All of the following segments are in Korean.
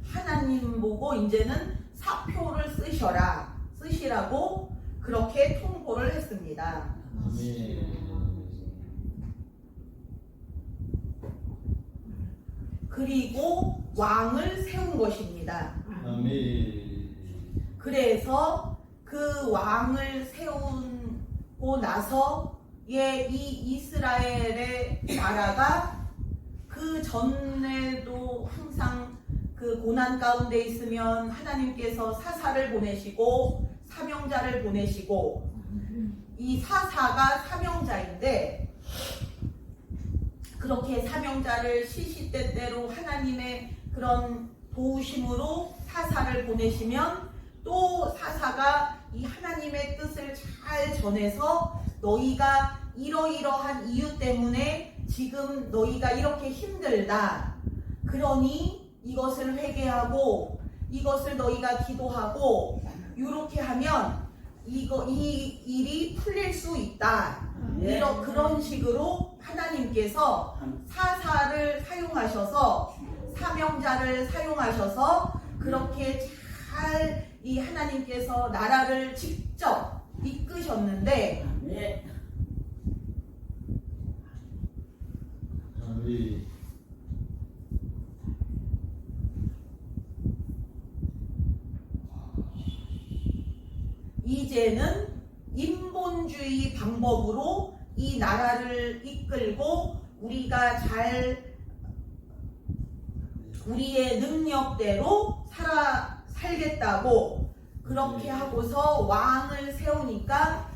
하나님 보고 이제는 사표를 쓰시라고 그렇게 통보를 했습니다. 그리고 왕을 세운 것입니다. 그래서 그 왕을 세우고 나서 이 이스라엘의 나라가 그 전에도 항상 그 고난 가운데 있으면 하나님께서 사사를 보내시고 사명자를 보내시고, 이 사사가 사명자인데 그렇게 사명자를 시시때때로 하나님의 그런 도우심으로 사사를 보내시면 또 사사가 이 하나님의 뜻을 잘 전해서 너희가 이러이러한 이유 때문에 지금 너희가 이렇게 힘들다, 그러니 이것을 회개하고 이것을 너희가 기도하고 이렇게 하면 이 일이 풀릴 수 있다. 그런 식으로 하나님께서 사사를 사용하셔서 사명자를 사용하셔서 그렇게 잘 이 하나님께서 나라를 직접 이끄셨는데, 이제는 인본주의 방법으로 이 나라를 이끌고 우리가 잘 우리의 능력대로 살겠다고 그렇게 하고서 왕을 세우니까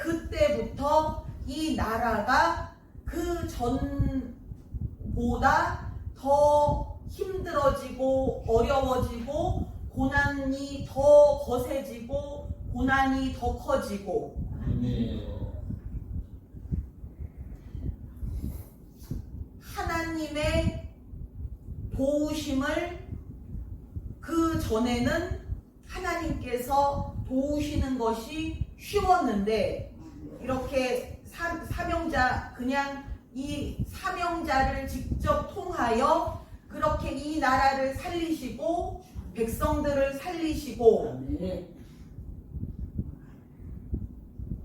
그때부터 이 나라가 그 전보다 더 힘들어지고 어려워지고 고난이 더 거세지고 고난이 더 커지고, 하나님의 도우심을 그 전에는 하나님께서 도우시는 것이 쉬웠는데 이렇게 사명자, 그냥 이 사명자를 직접 통하여 그렇게 이 나라를 살리시고 백성들을 살리시고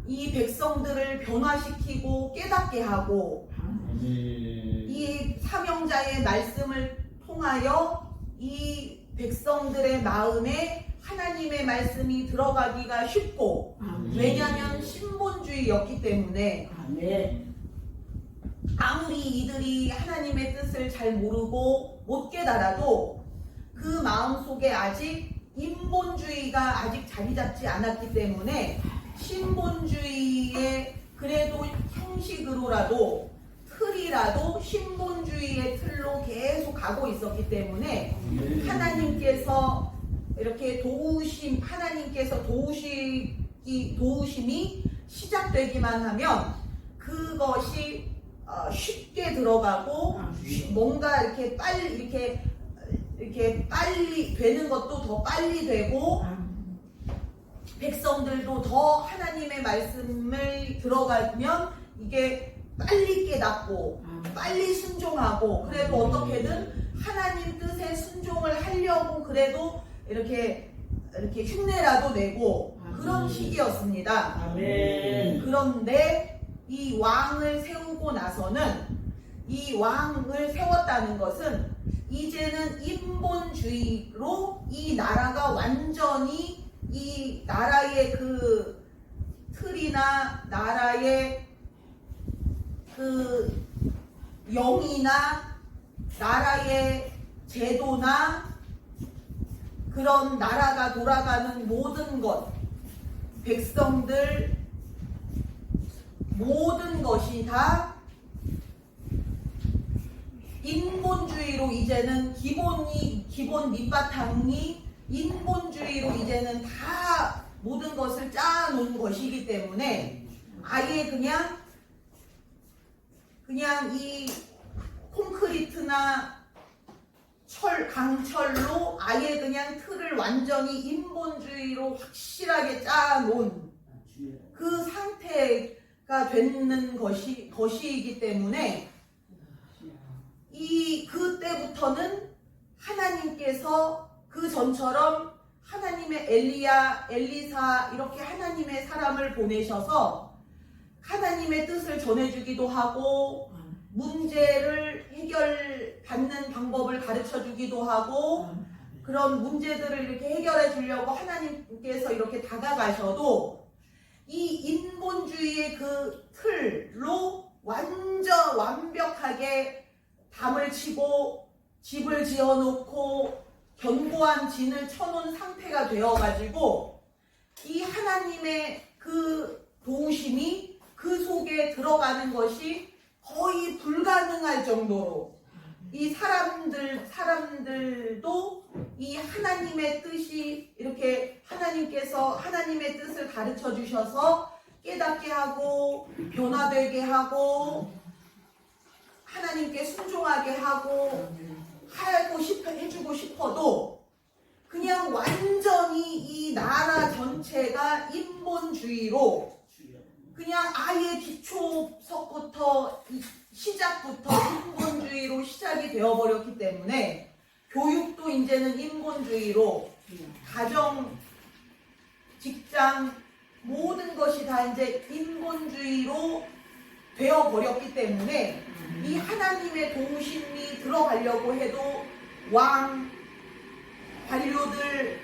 이 백성들을 변화시키고 깨닫게 하고 이 사명자의 말씀을 통하여 이 백성들의 마음에 하나님의 말씀이 들어가기가 쉽고, 왜냐하면 신본주의였기 때문에 아무리 이들이 하나님의 뜻을 잘 모르고 못 깨달아도 그 마음속에 아직 인본주의가 아직 자리 잡지 않았기 때문에 신본주의의 그래도 형식으로라도 틀이라도 신본주의의 틀로 계속 가고 있었기 때문에 하나님께서 이렇게 하나님께서 도우심이 시작되기만 하면 그것이 쉽게 들어가고 뭔가 이렇게 빨리 되는 것도 더 빨리 되고 백성들도 더 하나님의 말씀을 들어가면 이게 빨리 깨닫고 빨리 순종하고, 그래도 어떻게든 하나님 뜻에 순종을 하려고 그래도 이렇게 흉내라도 내고 그런 시기였습니다. 그런데 이 왕을 세우고 나서는, 이 왕을 세웠다는 것은 이제는 인본주의로 이 나라가 완전히 이 나라의 그 틀이나 나라의 그 영이나 나라의 제도나 그런 나라가 돌아가는 모든 것, 백성들 모든 것이 다 인본주의로 이제는 기본 밑바탕이 인본주의로 이제는 다 모든 것을 짜놓은 것이기 때문에 아예 그냥 이 콘크리트나 강철로 아예 그냥 틀을 완전히 인본주의로 확실하게 짜놓은 그 상태가 되는 것이기 때문에 그때부터 이제부터는 하나님께서 그 전처럼 하나님의 엘리야, 엘리사 이렇게 하나님의 사람을 보내셔서 하나님의 뜻을 전해주기도 하고 문제를 해결받는 방법을 가르쳐주기도 하고 그런 문제들을 이렇게 해결해 주려고 하나님께서 이렇게 다가가셔도 이 인본주의의 그 틀로 완벽하게 담을 치고 집을 지어놓고 견고한 진을 쳐놓은 상태가 되어가지고 이 하나님의 그 도우심이 그 속에 들어가는 것이 거의 불가능할 정도로 이 사람들도 이 하나님의 뜻이 이렇게 하나님께서 하나님의 뜻을 가르쳐 주셔서 깨닫게 하고 변화되게 하고 하나님께 순종하게 하고 해주고 싶어도 그냥 완전히 이 나라 전체가 인본주의로 그냥 아예 기초석부터 시작부터 인본주의로 시작이 되어버렸기 때문에 교육도 이제는 인본주의로 가정, 직장 모든 것이 다 이제 인본주의로 되어버렸기 때문에 이 하나님의 도우심이 들어가려고 해도 왕, 관료들,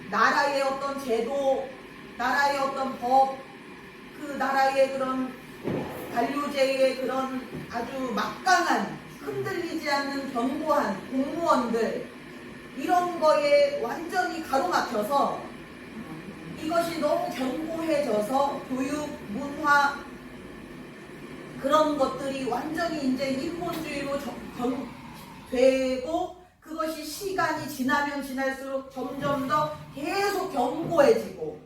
나라의 어떤 제도, 나라의 어떤 법, 그 나라의 그런 관료제의 그런 아주 막강한 흔들리지 않는 견고한 공무원들 이런 거에 완전히 가로막혀서 이것이 너무 견고해져서 교육, 문화 그런 것들이 완전히 이제 인본주의로 되고 그것이 시간이 지나면 지날수록 점점 더 계속 견고해지고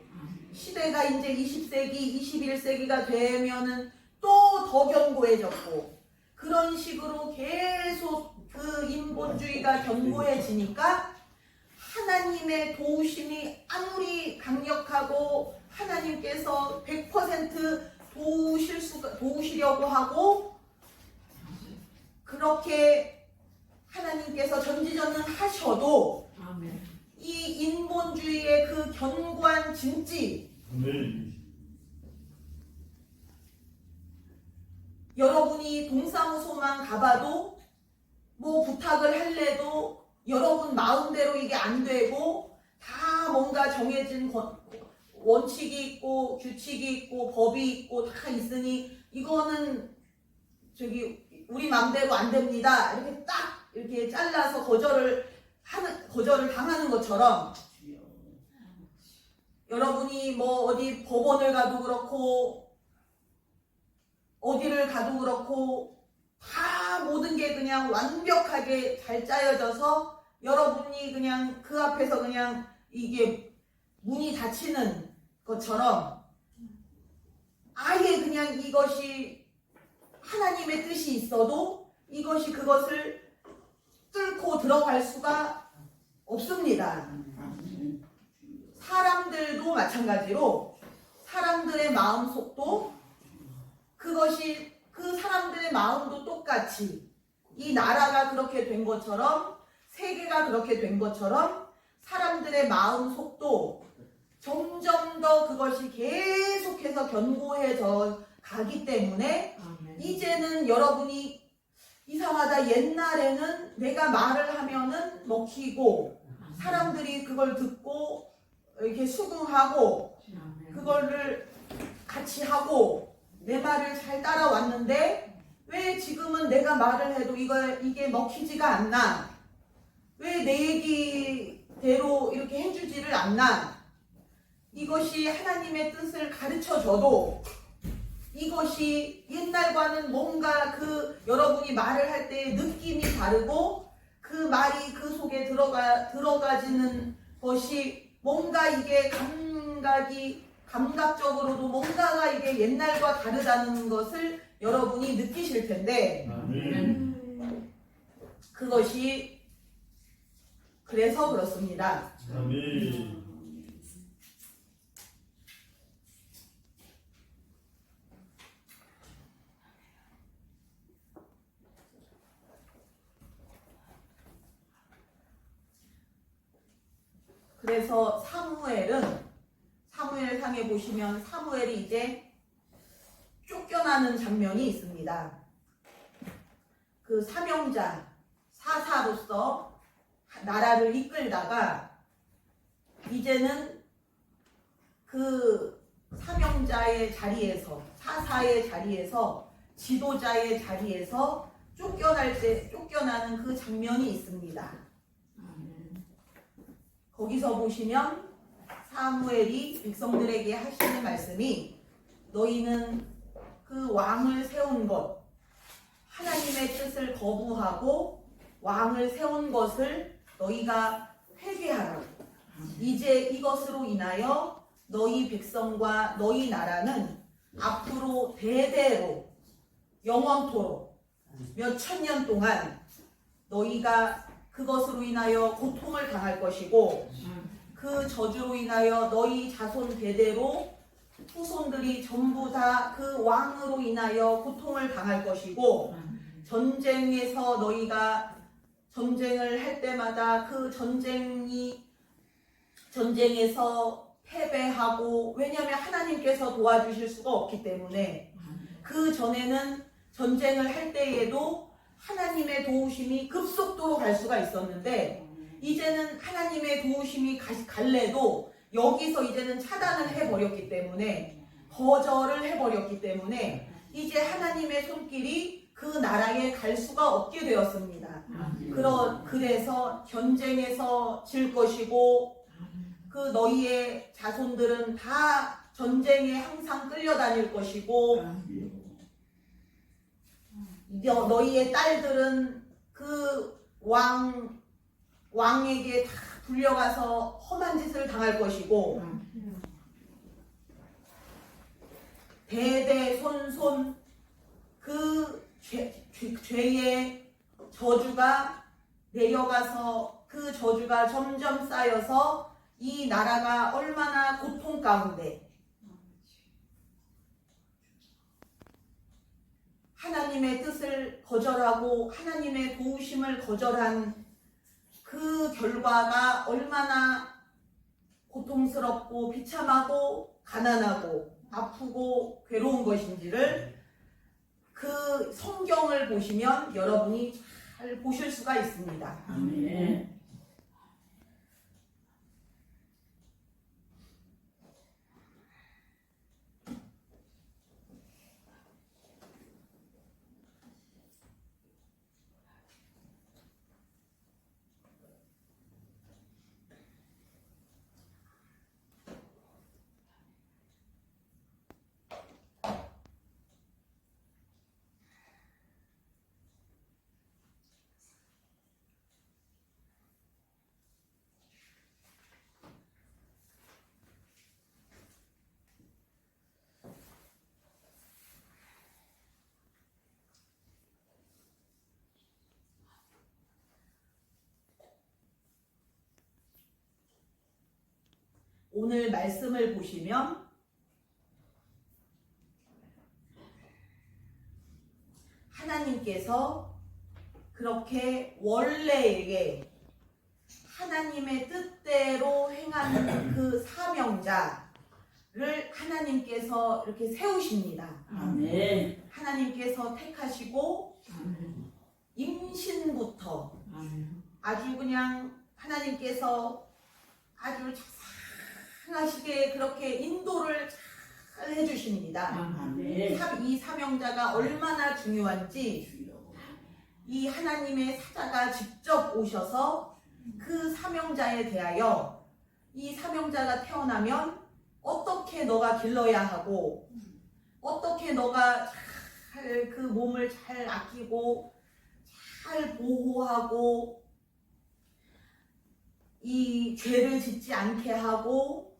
시대가 이제 20세기, 21세기가 되면은 또 더 견고해졌고 그런 식으로 계속 그 인본주의가 견고해지니까 하나님의 도우심이 아무리 강력하고 하나님께서 100% 도우시려고 하고 그렇게 하나님께서 전지전능하셔도 이 인본주의의 그 견고한 진지 여러분이 동사무소만 가봐도 뭐 부탁을 할래도 여러분 마음대로 이게 안 되고 다 뭔가 정해진 원칙이 있고 규칙이 있고 법이 있고 다 있으니 이거는 우리 마음대로 안 됩니다. 이렇게 딱 이렇게 잘라서 거절을 당하는 것처럼 여러분이 뭐 어디 법원을 가도 그렇고 어디를 가도 그렇고 다 모든 게 그냥 완벽하게 잘 짜여져서 여러분이 그냥 그 앞에서 그냥 이게 문이 닫히는 것처럼 아예 그냥 이것이 하나님의 뜻이 있어도 이것이 그것을 뚫고 들어갈 수가 없습니다. 사람들도 마찬가지로 사람들의 마음속도 그것이 그 사람들의 마음도 똑같이 이 나라가 그렇게 된 것처럼 세계가 그렇게 된 것처럼 사람들의 마음속도 점점 더 그것이 계속해서 견고해져 가기 때문에 이제는 여러분이 이상하다 옛날에는 내가 말을 하면은 먹히고 사람들이 그걸 듣고 이렇게 수긍하고 그거를 같이 하고 내 말을 잘 따라왔는데 왜 지금은 내가 말을 해도 이게 먹히지가 않나? 왜 내 얘기대로 이렇게 해주지를 않나? 이것이 하나님의 뜻을 가르쳐줘도 이것이 옛날과는 뭔가 여러분이 말을 할 때의 느낌이 다르고 그 말이 그 속에 들어가지는 것이 뭔가 이게 감각적으로도 뭔가가 이게 옛날과 다르다는 것을 여러분이 느끼실 텐데 그것이 그래서 그렇습니다. 그래서 사무엘상에 보시면 사무엘이 이제 쫓겨나는 장면이 있습니다. 그 사명자, 사사로서 나라를 이끌다가 이제는 그 사명자의 자리에서, 사사의 자리에서, 지도자의 자리에서 쫓겨나는 그 장면이 있습니다. 거기서 보시면 사무엘이 백성들에게 하시는 말씀이 너희는 그 왕을 세운 것, 하나님의 뜻을 거부하고 왕을 세운 것을 너희가 회개하라고. 이제 이것으로 인하여 너희 백성과 너희 나라는 앞으로 대대로 영원토록 몇 천 년 동안 너희가 그것으로 인하여 고통을 당할 것이고 그 저주로 인하여 너희 자손 대대로 후손들이 전부 다 그 왕으로 인하여 고통을 당할 것이고 전쟁에서 너희가 전쟁을 할 때마다 그 전쟁에서 패배하고, 왜냐하면 하나님께서 도와주실 수가 없기 때문에 그 전에는 전쟁을 할 때에도 하나님의 도우심이 급속도로 갈 수가 있었는데 이제는 하나님의 도우심이 갈래도 여기서 이제는 차단을 해버렸기 때문에, 거절을 해버렸기 때문에 이제 하나님의 손길이 그 나라에 갈 수가 없게 되었습니다. 그래서 전쟁에서 질 것이고 그 너희의 자손들은 다 전쟁에 항상 끌려다닐 것이고 너희의 딸들은 그 왕에게 다 불려가서 험한 짓을 당할 것이고 대대손손 그 죄의 저주가 내려가서 그 저주가 점점 쌓여서 이 나라가 얼마나 고통 가운데 하나님의 뜻을 거절하고 하나님의 도우심을 거절한 그 결과가 얼마나 고통스럽고 비참하고 가난하고 아프고 괴로운 것인지를 그 성경을 보시면 여러분이 잘 보실 수가 있습니다. 아멘. 오늘 말씀을 보시면 하나님께서 그렇게 원래에게 하나님의 뜻대로 행하는 그 사명자를 하나님께서 이렇게 세우십니다. 아멘. 하나님께서 택하시고 아멘. 임신부터 아멘. 아주 그냥 하나님께서 아주 자상하시게 그렇게 인도를 잘 해주십니다. 아멘. 이 사명자가 얼마나 중요한지 이 하나님의 사자가 직접 오셔서 그 사명자에 대하여 이 사명자가 태어나면 어떻게 너가 길러야 하고 어떻게 너가 잘 그 몸을 잘 아끼고 잘 보호하고 이 죄를 짓지 않게 하고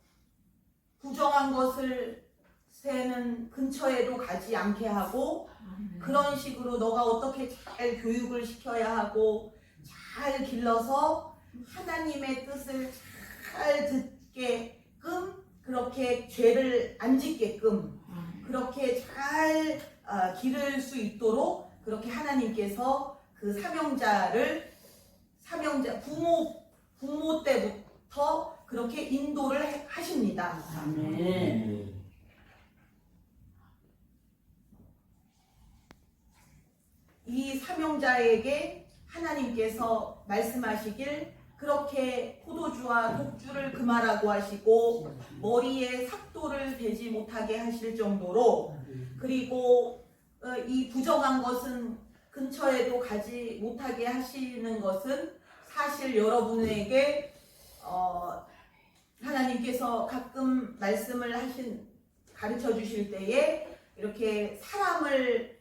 부정한 것을 새는 근처에도 가지 않게 하고 그런 식으로 너가 어떻게 잘 교육을 시켜야 하고 잘 길러서 하나님의 뜻을 잘 듣게끔 그렇게 죄를 안 짓게끔 그렇게 잘 기를 수 있도록 그렇게 하나님께서 그 사명자 부모 때부터 축원합니다. 아멘. 이 사명자에게 하나님께서 말씀하시길 그렇게 포도주와 독주를 금하라고 하시고 머리에 삭도를 대지 못하게 하실 정도로, 그리고 이 부정한 것은 근처에도 가지 못하게 하시는 것은 사실 여러분에게 하나님께서 가끔 말씀을 가르쳐 주실 때에 이렇게 사람을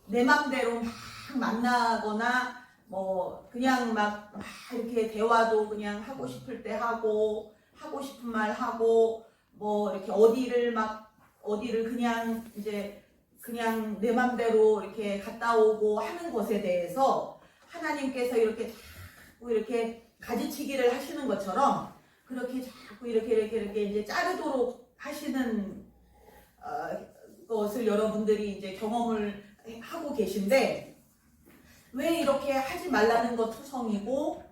내 맘대로 막 만나거나 뭐 그냥 막 이렇게 대화도 그냥 하고 싶을 때 하고 하고 싶은 말 하고 뭐 이렇게 어디를 그냥 이제 그냥 내 맘대로 이렇게 갔다 오고 하는 것에 대해서 하나님께서 이렇게 자꾸 이렇게 가지치기를 하시는 것처럼 그렇게 자꾸 이렇게 이제 자르도록 하시는 것을 여러분들이 이제 경험을 하고 계신데, 왜 이렇게 하지 말라는 것 투성이고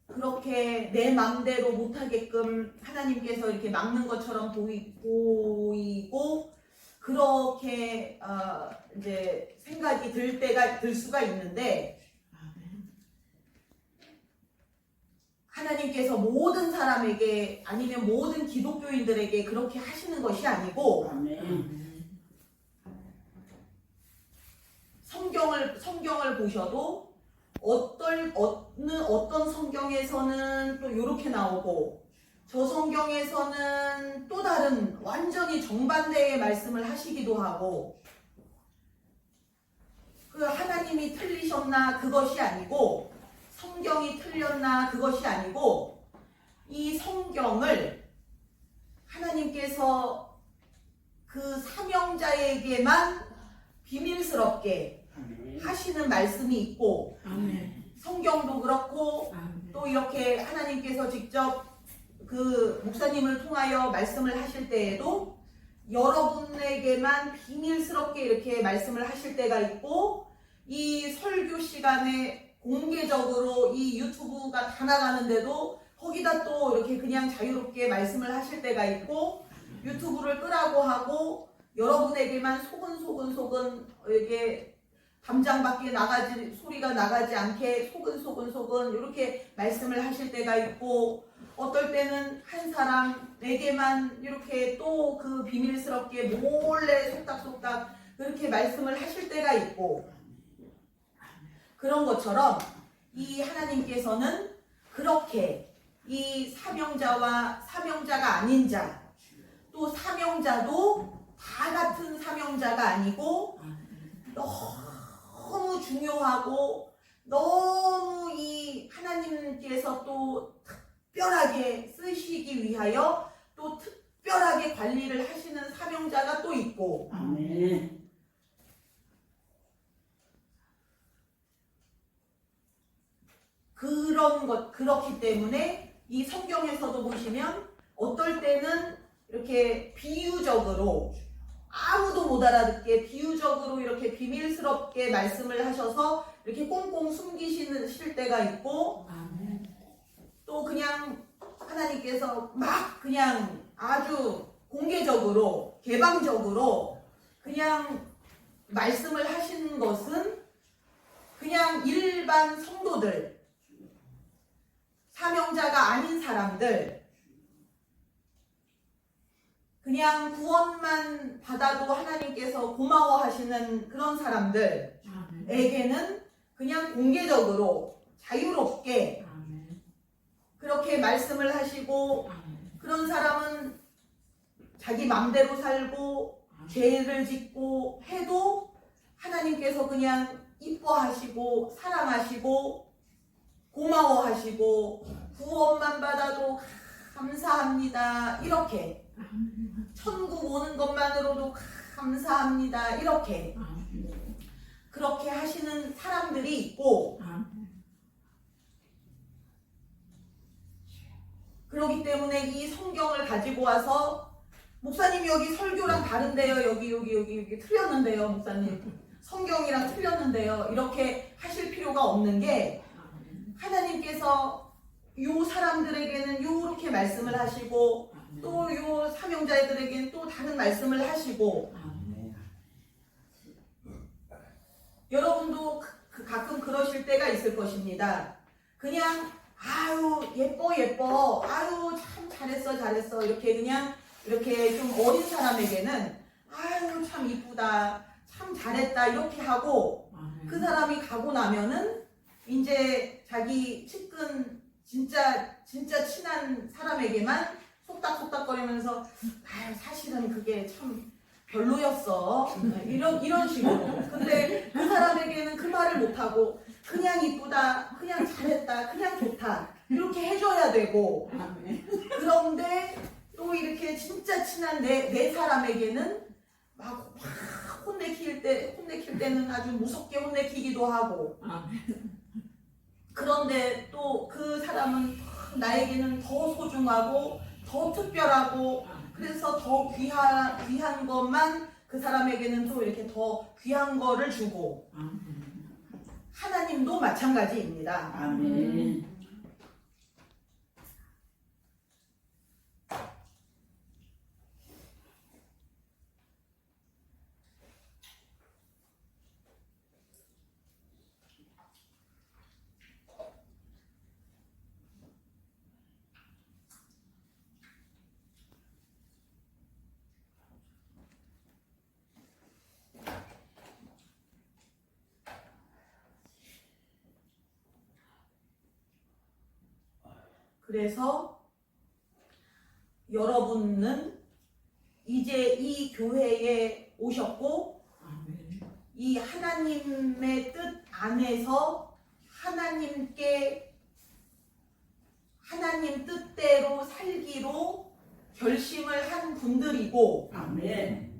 그렇게 내 맘대로 못하게끔 하나님께서 이렇게 막는 것처럼 보이고 그렇게 이제 생각이 들 수가 있는데, 하나님께서 모든 사람에게 아니면 모든 기독교인들에게 그렇게 하시는 것이 아니고, 아멘. 성경을 보셔도 어떤 성경에서는 또 이렇게 나오고 저 성경에서는 또 다른 완전히 정반대의 말씀을 하시기도 하고, 그 하나님이 틀리셨나 그것이 아니고 성경이 틀렸나 그것이 아니고, 이 성경을 하나님께서 그 사명자에게만 비밀스럽게 하시는 말씀이 있고, 성경도 그렇고 또 이렇게 하나님께서 직접 그 목사님을 통하여 말씀을 하실 때에도 여러분에게만 비밀스럽게 이렇게 말씀을 하실 때가 있고, 이 설교 시간에 공개적으로 이 유튜브가 다 나가는데도 거기다 또 이렇게 그냥 자유롭게 말씀을 하실 때가 있고, 유튜브를 끄라고 하고 여러분에게만 소근 이게 담장 밖에 소리가 나가지 않게 소근 이렇게 말씀을 하실 때가 있고, 어떨 때는 한 사람에게만 이렇게 또 그 비밀스럽게 몰래 속닥속닥 그렇게 말씀을 하실 때가 있고, 그런 것처럼 이 하나님께서는 그렇게 이 사명자와 사명자가 아닌 자, 또 사명자도 다 같은 사명자가 아니고 너무 중요하고 너무 이 하나님께서 또 특별하게 쓰시기 위하여 또 특별하게 관리를 하시는 사명자가 또 있고, 아멘. 그렇기 때문에 이 성경에서도 보시면 어떨 때는 이렇게 비유적으로 아무도 못 알아듣게 비유적으로 이렇게 비밀스럽게 말씀을 하셔서 이렇게 꽁꽁 숨기실 때가 있고, 또 그냥 하나님께서 막 그냥 아주 공개적으로 개방적으로 그냥 말씀을 하시는 것은 그냥 일반 성도들, 사명자가 아닌 사람들, 그냥 구원만 받아도 하나님께서 고마워하시는 그런 사람들에게는 그냥 공개적으로 자유롭게 그렇게 말씀을 하시고, 그런 사람은 자기 맘대로 살고 죄를 짓고 해도 하나님께서 그냥 이뻐하시고 사랑하시고 고마워하시고 구원만 받아도 감사합니다 이렇게, 천국 오는 것만으로도 감사합니다 이렇게 그렇게 하시는 사람들이 있고, 그렇기 때문에 이 성경을 가지고 와서 목사님 여기 설교랑 다른데요, 여기 틀렸는데요, 목사님 성경이랑 틀렸는데요 이렇게 하실 필요가 없는 게, 하나님께서 요 사람들에게는 요렇게 말씀을 하시고 또 요 사명자들에게는 또 다른 말씀을 하시고 여러분도 가끔 그러실 때가 있을 것입니다. 그냥 아유 예뻐 아유 참 잘했어 이렇게 그냥 이렇게 좀 어린 사람에게는 아유 참 이쁘다 참 잘했다 이렇게 하고 그 사람이 가고 나면은 이제 자기 측근 진짜 친한 사람에게만 속닥속닥거리면서 아유 사실은 그게 참 별로였어 이런 식으로. 근데 그 사람에게는 그 말을 못하고 그냥 이쁘다 그냥 잘했다 그냥 좋다 이렇게 해줘야 되고 그런데 또 이렇게 진짜 친한 내 사람에게는 막 혼내킬 때는 아주 무섭게 혼내키기도 하고 그런데 또 그 사람은 나에게는 더 소중하고 더 특별하고 그래서 더 귀한 것만 그 사람에게는 또 이렇게 더 귀한 거를 주고 하나님도 마찬가지입니다. 아멘. 그래서 여러분은 이제 이 교회에 오셨고 이 하나님의 뜻 안에서 하나님 뜻대로 살기로 결심을 한 분들이고 아멘.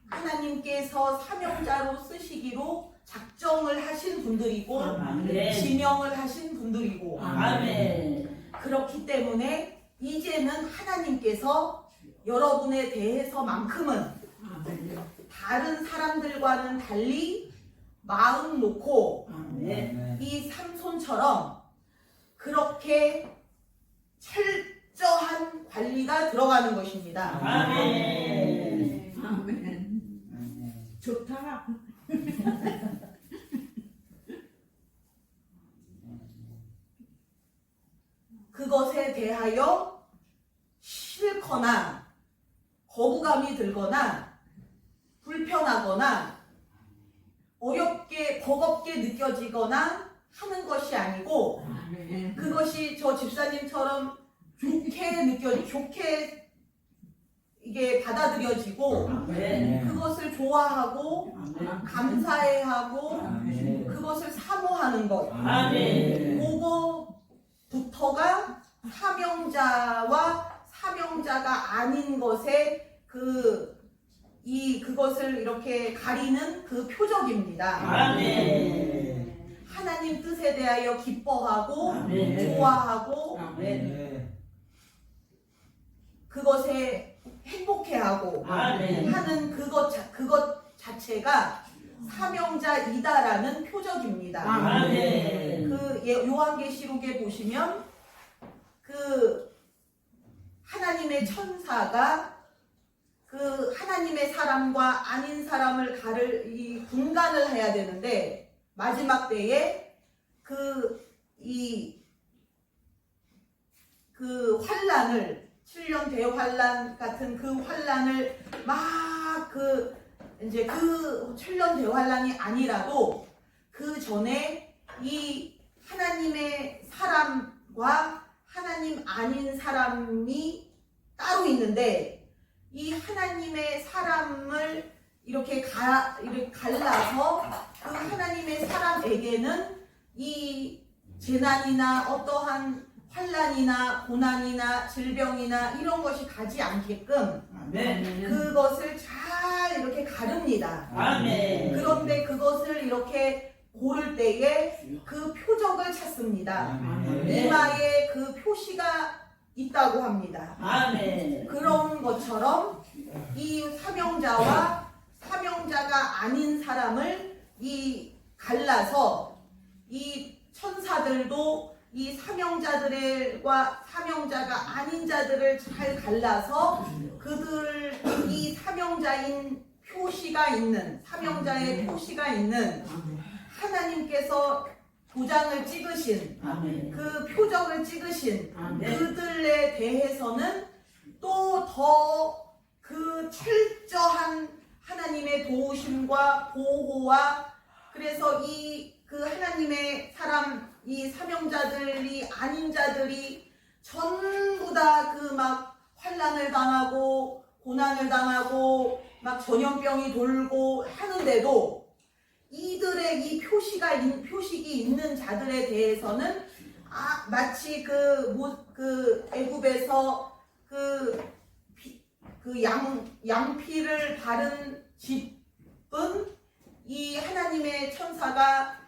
하나님께서 사명자로 쓰시기로 작정을 하신 분들이고 아멘. 지명을 하신 분들이고 아멘. 그렇기 때문에 이제는 하나님께서 여러분에 대해서만큼은 다른 사람들과는 달리 마음 놓고 아멘. 이 삼손처럼 그렇게 철저한 관리가 들어가는 것입니다. 아멘. 아멘. 좋다. 그것에 대하여 싫거나 거부감이 들거나 불편하거나 어렵게 버겁게 느껴지거나 하는 것이 아니고 그것이 저 집사님처럼 좋게 이게 받아들여지고 아멘. 그것을 좋아하고 아멘. 감사해하고 아멘. 그것을 사모하는 것 아멘. 그거부터가 사명자와 사명자가 아닌 것에 그것을 이렇게 가리는 그 표적입니다. 아멘. 하나님 뜻에 대하여 기뻐하고 아멘. 좋아하고 아멘. 그것에 행복해하고 아멘. 하는 그것 자체가 사명자이다라는 표적입니다. 아멘. 그 요한계시록에 보시면 그 하나님의 천사가 그 하나님의 사람과 아닌 사람을 이 분간을 해야 되는데 마지막 때에 그 환란을 7년 대환란 같은 그 환란을 막 이제 그 7년 대환란이 아니라도 그 전에 이 하나님의 사람과 하나님 아닌 사람이 따로 있는데 이 하나님의 사람을 이렇게 갈라서 그 하나님의 사람에게는 이 재난이나 어떠한 환란이나 고난이나 질병이나 이런 것이 가지 않게끔 아멘. 그것을 잘 이렇게 가릅니다. 아멘. 그런데 그것을 이렇게 고를 때에 그 표적을 찾습니다. 아멘. 이마에 그 표시가 있다고 합니다. 아멘. 그런 것처럼 이 사명자와 사명자가 아닌 사람을 갈라서 이 천사들 사명자들도 이 사명자들과 사명자가 아닌 자들을 잘 갈라서 그들 이 사명자인 표시가 있는 사명자의 표시가 있는 하나님께서 도장을 찍으신 아멘. 그 표적을 찍으신 아멘. 그들에 대해서는 또 더 그 철저한 하나님의 도우심과 보호와 그래서 이 그 하나님의 사람 이 사명자들이 아닌 자들이 전부 다 그 막 환난을 당하고 고난을 당하고 막 전염병이 돌고 하는데도 이들의 이 표식이 있는 자들에 대해서는 마치 그 애굽에서 양피를 바른 집은 이 하나님의 천사가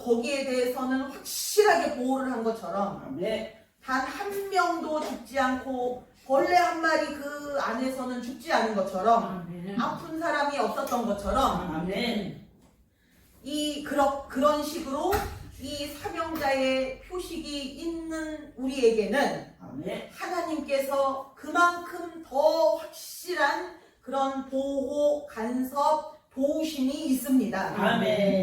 거기에 대해서는 확실하게 보호를 한 것처럼 아멘. 단 한 명도 죽지 않고 벌레 한 마리 그 안에서는 죽지 않은 것처럼 아픈 사람이 없었던 것처럼 아멘. 그런 식으로 이 사명자의 표식이 있는 우리에게는 아멘. 하나님께서 그만큼 더 확실한 그런 보호, 간섭, 도우심이 있습니다. 아멘.